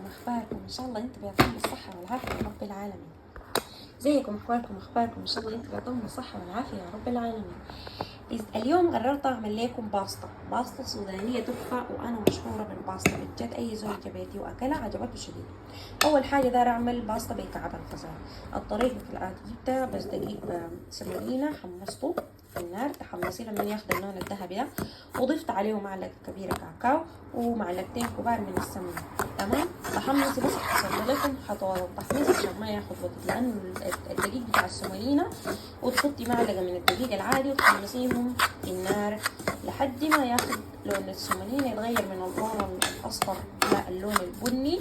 اخباركم؟ ان شاء الله انتم بيعطيكم الصحه والعافيه يا رب العالمين. زيكم اخباركم ان شاء الله انتم بيعطيكم الصحه والعافيه يا رب العالمين. اليوم قررت اعمل لكم باستا سودانيه تحفه، وانا مشهوره بالباستا بجد. اي زول جا بيتي واكلها عجبته شديد. اول حاجه داير اعمل باستا بكعب الخزان. الطريقه كالاتي: جبتها بس دقيق سمولينا، حمصته في النار تحمصيه لما ياخد اللون الذهبي ده، وضفت عليه معلقه كبيره كاكاو ومعلقتين كبار من السمنه. تمام. بحمص بس حصل لكم خطوات التحميص عشان ما ياخد وقت، لانه الدقيق بتاع السمولينا، وتحطي معلقه من الدقيق العادي وتحمصيهم في النار لحد ما ياخد لون السمولينا يتغير من اللون الاصفر الى اللون البني،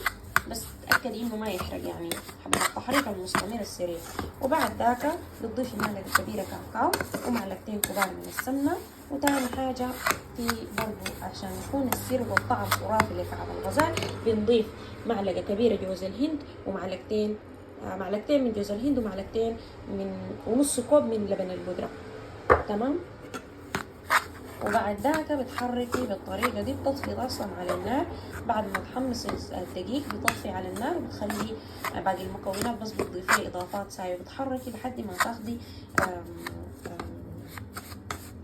بس تأكدي انه ما يحرق، يعني حبة التحريك المستمر السريع. وبعد ذاك بتضيفي معلقة كبيرة كاكاو ومعلقتين كبار من السمنة. وتاني حاجة في برضو عشان يكون السر والطعم خرافي لكعب الغزال، بنضيف معلقة كبيرة جوز الهند معلقتين من جوز الهند ومعلقتين ونص كوب من لبن البودرة. تمام. وبعد ذاك بتحركي بالطريقة دي، بتطفي اصلا على النار. بعد ما تحمص الدقيق بتطفي على النار وبتخلي باقي المكونات بس بتضيفي اضافات ساية، بتحركي لحد ما تاخدي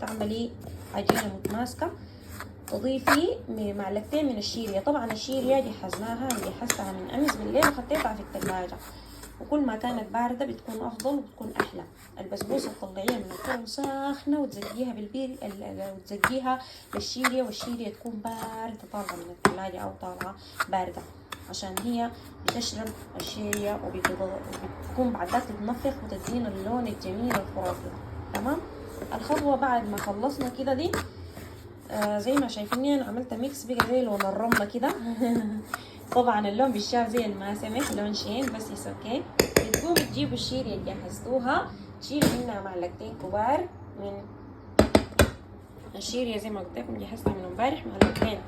تعملي عجينة متماسكة. تضيفي معلقتين من الشيريا. طبعا الشيريا جهزتها من امس بالليل وخطيتها في الثلاجة، وكل ما كانت باردة بتكون أفضل وبتكون أحلى. البسبوسة تطلعيها من الفرن ساخنة وتزقيها وتزقيها بالشيريا، والشيريا تكون باردة طالعة من الثلاجة أو طالعة باردة، عشان هي بتشرب الشيريا وبتكون بعد ذاك تتنفخ وتدينا اللون الجميل الخرافي. تمام. الخطوة بعد ما خلصنا كده دي، زي ما شايفيني انا عملت ميكس بقى زي لون الرملة كده. طبعا اللون بالشاف زي الماسمح، لون شين بس اوكي. بتقوموا تجيبوا الشيريا اللي جهزتوها، تشيلوا منها معلقتين كبار من الشيريا زي ما قلت لكم جهزتها من امبارح، معلقتين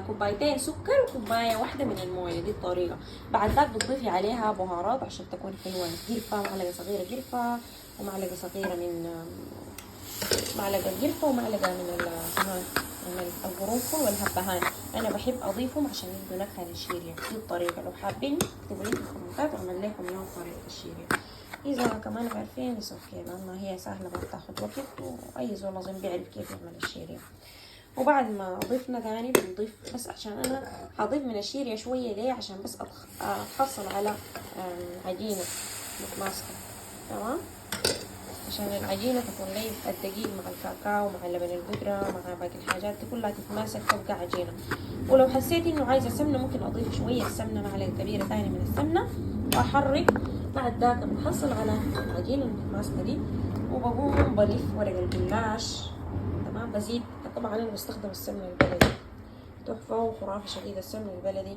كوبايتين سكر وكوبايه واحده من المويه. دي الطريقه. بعد ذاك بتضيفي عليها بهارات عشان تكون حلوه: قرفه، معلقه صغيره قرفه، ومعلقه صغيره من معلقه قرفه، ومعلقه من القرنفل والهبهان. انا بحب اضيفهم عشان يدوا نكهه للشيريا. دي الطريقه. لو حابين اكتبوا لي في الكومنتات واعمل لكم اليوم طريقه الشيريا. اذا كمان عارفين بس اوكي، لانها هي سهله ما بتاخد وقت، واي زول اظن بيعرف كيف يعمل الشيريا. وبعد ما ضفنا تاني بنضيف، بس عشان انا هضيف من الشيريا شويه ليه، عشان بس اتحصل على عجينه متماسكه. تمام. عشان العجينة تكون لي الدقيق مع الكاكاو مع لبن البودرة مع باقي الحاجات دي كلها تتماسك تبقى عجينة. ولو حسيت انه عايزة سمنة ممكن اضيف شوية سمنة، معلقة كبيرة تاني من السمنة، واحرك. بعد ذاك بنحصل على العجينة المتماسكة دي، وبقوم بلف ورق الجلاش. تمام. بزيد طبعا انا بستخدم السمن البلدي، تحفة وخرافي شديد السمن البلدي.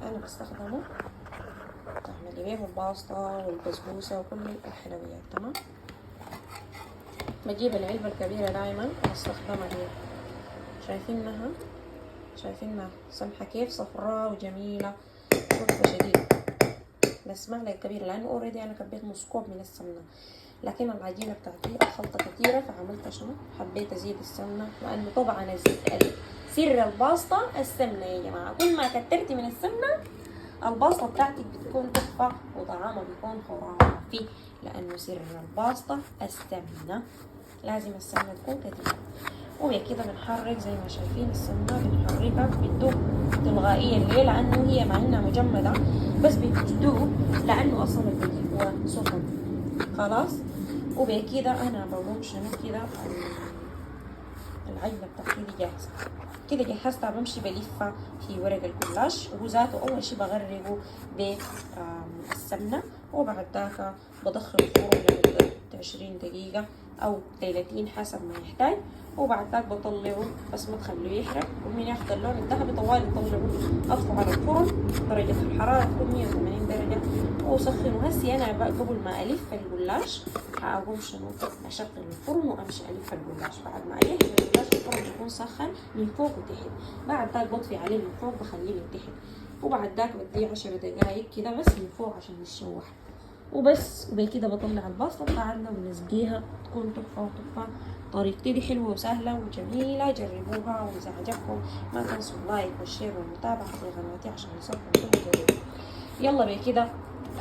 انا بستخدمه تعملي بيه الباستا والبسبوسة وكل الحلويات. تمام. بجيب العلبة الكبيرة دايما واستخدمها هي. شايفينها سمحة كيف، صفراء وجميلة تحفة شديد. بس معلقة كبيرة لأنه اوريدي أنا كبيت نص كوب من السمنة، لكن العجينة بتاعتي الخلطة كتيرة فعملت شنو، حبيت أزيد السمنة، لأنه طبعا سر الباستا السمنة يا جماعة. كل ما كترتي من السمنة الباستا بتاعتك بتكون تحفة وطعامها بيكون خرافي، لأنه سر الباستا السمنة. لازم السمنة تكون كتيرة. وبكده بنحرك زي ما شايفين السمنة بنحركها بتدوب تلقائيا. ليه؟ لأنه هي مع إنها مجمدة بس بتدوب، لأنه أصلا الدقيق هو سخن. خلاص. وبكده أنا بقوم شنو كده العجلة بتاعتي دي جاهزة. كده جهزتها. بمشي بلفها في ورق الجلاش، وهو ذاته أول شي بغرقه بالسمنة، وبعد ذاك بدخل الفرن لمدة 20 دقيقة أو 30 حسب ما يحتاج. وبعد ذاك بطلعه بس ما تخليه يحرق، ومن ياخد اللون الذهبي طوالي طلعه. أطفو على الفرن درجة الحرارة تكون 180 درجة وسخنه. هسي أنا قبل ما ألف الجلاش هقوم شنو أشغل الفرن وأمشي ألف الجلاش. بعد ما ألف الجلاش الفرن يكون سخن من فوق وتحت. بعد ذاك بطفي عليه من فوق بخليه من تحت، وبعد ذاك بديه 10 دقايق كده بس من فوق عشان يتشوح. وبس. وبكده بطلع الباستا بتاعتنا ونسقيها، تكون تحفة وتحفة. طريقتي دي حلوة وسهلة وجميلة، جربوها. وإذا عجبكم ما تنسوا اللايك والشير والمتابعة في قناتي عشان يوصلكم كل جديد. يلا بكده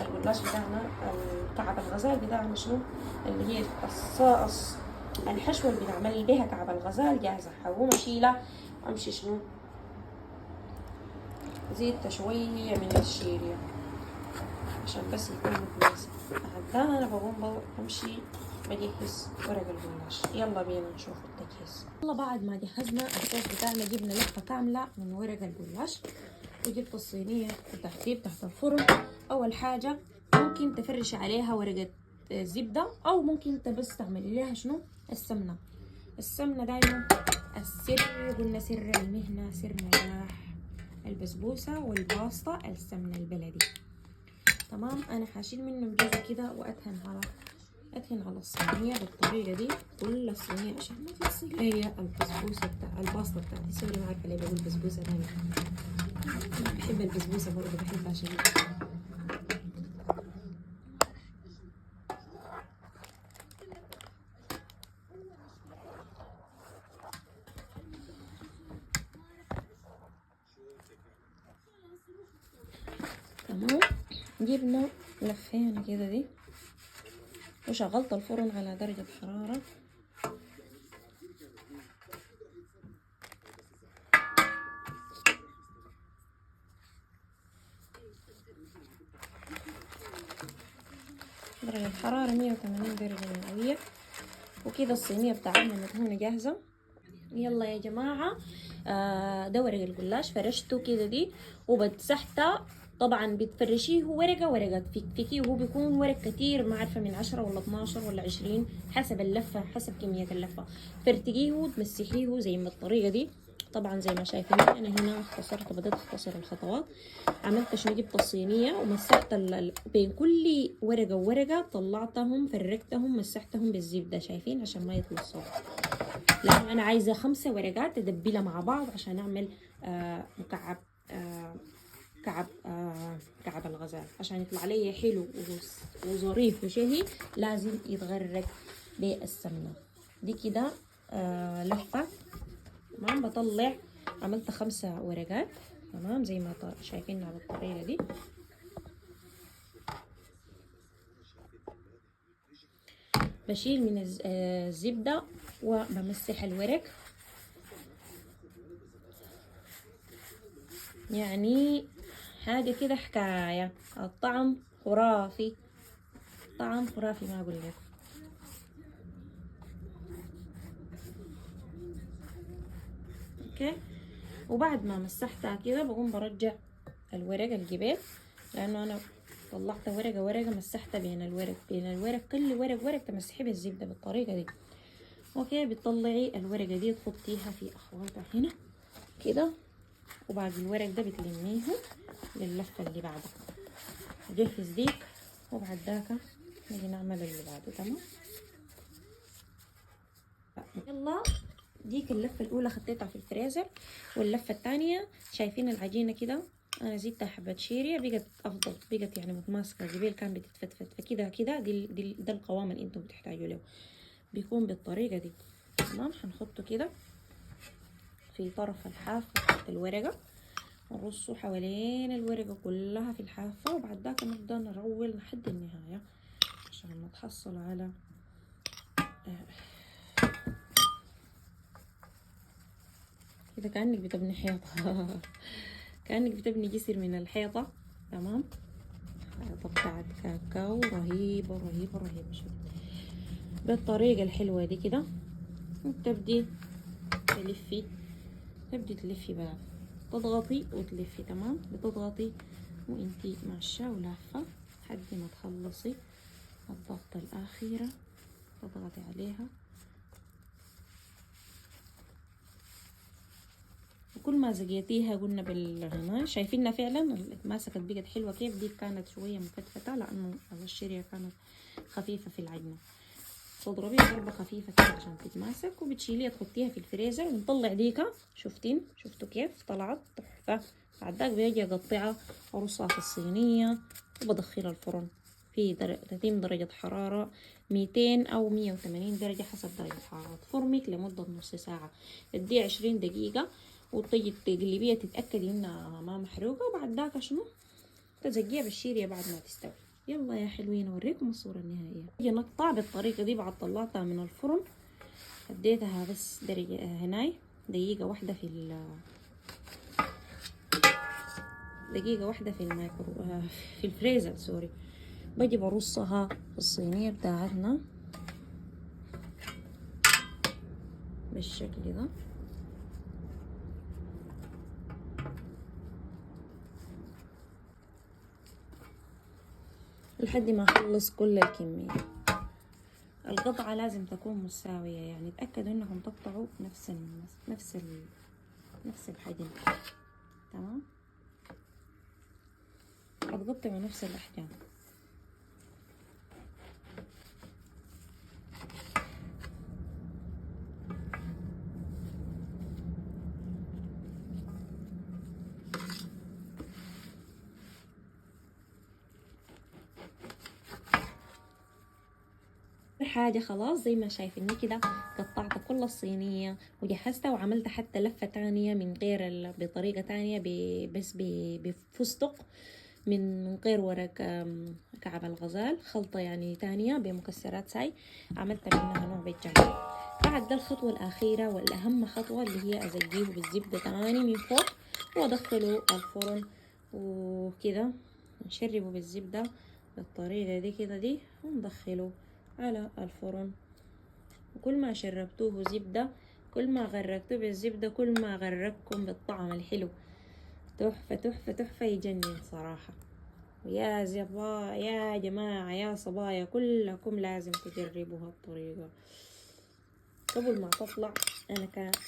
الجلاش بتاعنا، كعب الغزال بتاعنا شنو اللي هي الصاص الحشوة اللي بنعمل بيها كعب الغزال جاهزة. حقوم أشيلها وأمشي شنو زيت شوية من الشيريا عشان بس يكون متماسك. بعد أنا بقوم بمشي بجهز ورق الجلاش. يلا بينا نشوف التجهيز. يلا بعد ما جهزنا الصوص بتاعنا جبنا لفة كاملة من ورق الجلاش وجبت الصينية بتاعتي تحت الفرن. أول حاجة ممكن تفرش عليها ورقة زبدة أو ممكن انت بس تعملي لها شنو السمنة. السمنة دايما السر، قلنا سر المهنة سر نجاح البسبوسة والباستا السمنة البلدي. تمام. أنا حاشيل منه بجزء كده وأدهن على الصينية بالطريقة دي كل الصينية عشان ما تصير هي البسبوسة الباستا بتاعتي. سوري ما عارفة ليه بقول بسبوسة دايما، بحب البسبوسة برضه بحبها شديد. تمام. جبنا لفينا كده دي وشغلت الفرن على درجة حرارة درجة حرارة 180 درجة مئوية. وكده الصينية بتاعتنا مدهونة جاهزة. يلا يا جماعة، ده ورق الجلاش فرشته كده دي وبتسحته. طبعا بتفرشيه ورقة ورقة تفكيه، وهو بيكون ورق كتير ما عارفة من 10 ولا 12 ولا 20 حسب اللفة حسب كمية اللفة. فرتقيه وتمسحيه زي ما الطريقة دي. طبعا زي ما شايفين انا هنا اختصرت، بدأت اختصر الخطوات. عملت شنو، جبت الصينية ومسحت بين كل ورقة وورقة، طلعتهم فرقتهم مسحتهم بالزبدة شايفين عشان ما يتوصلوا. لأن أنا عايزة 5 ورقات أدبلها مع بعض عشان أعمل مكعب كعب الغزال عشان يطلع لي حلو وظريف وشهي. لازم يتغرق بالسمنة دي كده. لفة. تمام. بطلع عملت 5 ورقات. تمام زي ما شايفين على الطريقة دي. بشيل من الزبدة وبمسح الورق. يعني حاجة كده حكاية. الطعم خرافي، طعم خرافي ما أقول لك. اوكي. وبعد ما مسحتها كده بقوم برجع الورق الجبال، لأنه أنا طلعت ورقة ورقة مسحتها بين الورق كل ورق تمسحيه بالزبدة بالطريقة دي. اوكي. بتطلعي الورقة دي تحطيها في أخواتها هنا كده، وبعد الورق ده بتلميه لللفة اللي بعدها. اجهز ديك وبعد ذاك نيجي نعمل اللي بعده. تمام. يلا ديك اللفة الأولى خطيتها في الفريزر، واللفة الثانية شايفين العجينة كده أنا زيدتها حبة شيريا بقت أفضل، بقت يعني متماسكة. قبل كان بتتفتفت، فكده كده ده القوام اللي انتم بتحتاجوا له، بيكون بالطريقة دي. تمام. هنحطه كده في طرف الحافة تحت الورقة ونرصه حوالين الورقة كلها في الحافة، وبعد ذاك نبدأ نرول لحد النهاية عشان نتحصل على كده كأنك بتبني حيطة كأنك بتبني جسر من الحيطة. تمام. حيطة بتاعت كاكاو رهيبة رهيبة رهيبة. شوف بالطريقة الحلوة دي كده تبدي تلفي بقى، تضغطي وتلفي. تمام. بتضغطي وانتي ماشية ولافة لحد ما تخلصي الضغطة الأخيرة، تضغطي عليها. وكل ما زقيتيها قلنا بالهنا شايفينها فعلا اتماسكت بقت حلوة. كيف دي كانت شوية مفتفتة لأنه الشيريا كانت خفيفة في العجنة. تضربيها ضربة خفيفة كده عشان تتماسك، وبتشيليها تحطيها في الفريزر ونطلع ديكا. شفتوا كيف طلعت تحفة. بعد ذاك بيجي اقطعها وارصها في الصينية وبدخلها الفرن في 30 درجة حرارة، 200 أو 180 درجة حسب درجة حرارة فرمك لمدة نص ساعة. تدي 20 دقيقة وتيجي تقلبيها تتأكدي إنها ما محروقة، وبعد ذاك شنو تزقيها بالشيرية بعد ما تستوي. يلا يا حلوين أوريكم الصورة النهائية. هي نقطع بالطريقة دي بعد طلعتها من الفرن، اديتها بس درجة هناي دقيقة واحدة دقيقة واحدة في الميكرو في الفريزر سوري. بجي برصها في الصينية بتاعتنا بالشكل ده لحد ما اخلص كل الكمية. القطعة لازم تكون مساوية، يعني تأكدوا انكم تقطعوا نفس الحجم. تمام، هتقطعوا نفس الأحجام. حاجة خلاص زي ما شايفيني كده قطعت كل الصينية وجهزتها، وعملت حتى لفة تانية من غير بطريقة تانية بس بفستق من غير ورق كعب الغزال، خلطة يعني تانية بمكسرات ساي، عملت منها نوع بالجمال. بعد ده الخطوة الأخيرة والأهم خطوة اللي هي أزقيه بالزبدة تاني من فوق وأدخله الفرن، وكده نشربه بالزبدة بالطريقة دي كده دي وندخله على الفرن. وكل ما شربتوه زبدة، كل ما غرقتوه بالزبدة، كل ما غرقكم بالطعم الحلو. تحفة تحفة تحفة يجنن صراحة. ويا زبا يا جماعة يا صبايا كلكم لازم تجربوا هالطريقة قبل ما تطلع.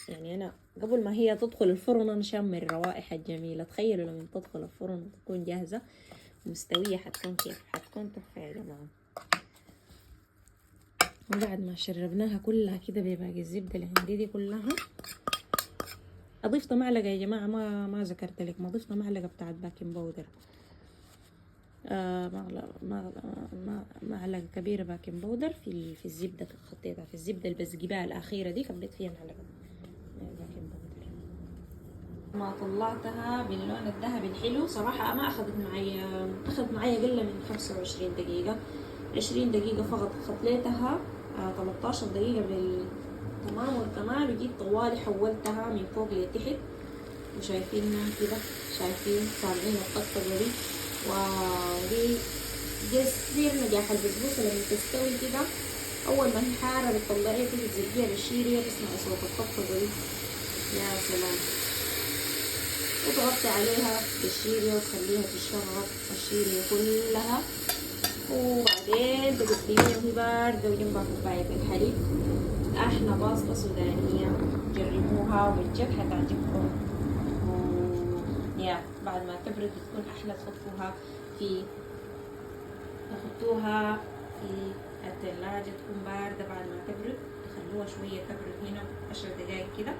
أنا قبل ما هي تدخل الفرن أنا شم الروائح الجميلة. تخيلوا لما تدخل الفرن وتكون جاهزة مستوية حتكون كيف، حتكون تحفة يا جماعة. وبعد ما شربناها كلها كده بباقي الزبدة اللي عندي دي كلها، أضفت معلقة يا جماعة ما ذكرت لك، ما ضفنا معلقة بتاعت باكنج باودر، معلقة كبيرة باكنج باودر في الزبدة، خطيتها في الزبدة اللي بسقيها الأخيرة دي كبيت فيها معلقة باكنج باودر. ما طلعتها باللون الذهبي الحلو صراحة ما أخذت معي أقل من 25 دقيقة، 20 دقيقة فقط. خليتها 13 دقيقة بالتمام والكمال، وجيت طوالي حولتها من فوق لتحت وشايفينها كده، شايفين سامعين الطقطقة دي. ودي سر نجاح البسبوسة لما تستوي كده، أول ما هي حارة بتطلعيها كده تزقيها بالشيرية تسمعي صوت الطقطقة دي، يا سلام. وتغطي عليها بالشيرية وتخليها تشرب الشيرية كلها، وبعدين تقدميها وهي باردة وجنبها كوباية الحليب. أحلى باسطة سودانية، جربوها وبالجد حتعجبكم. يا بعد ما تبرد بتكون أحلى. تحطوها في الثلاجة تكون باردة. بعد ما تبرد تخلوها شوية تبرد هنا 10 دقايق كده،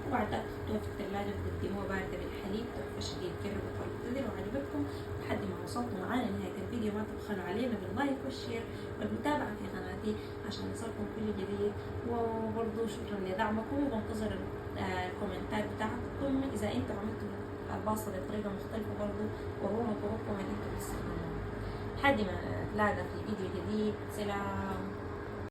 وبعدها تحطوها في الثلاجة وتقدموها باردة بالحليب. تحفة شديد. جربوا الطريقة دي لو عجبتكم. لحد ما وصلتوا معانا لنهاية الفيديو ما تبخلوا علينا باللايك والشير والمتابعة في قناتي عشان يصلكم كل جديد، وبرضو شكرا لدعمكم، وبنتظر الكومنتات بتاعتكم إذا أنتم عملتوا الباسطة بطريقة مختلفة برضو ورونا طرقكم اللي انتم بتستخدموها. لحد ما نتلاقى في فيديو جديد. سلام.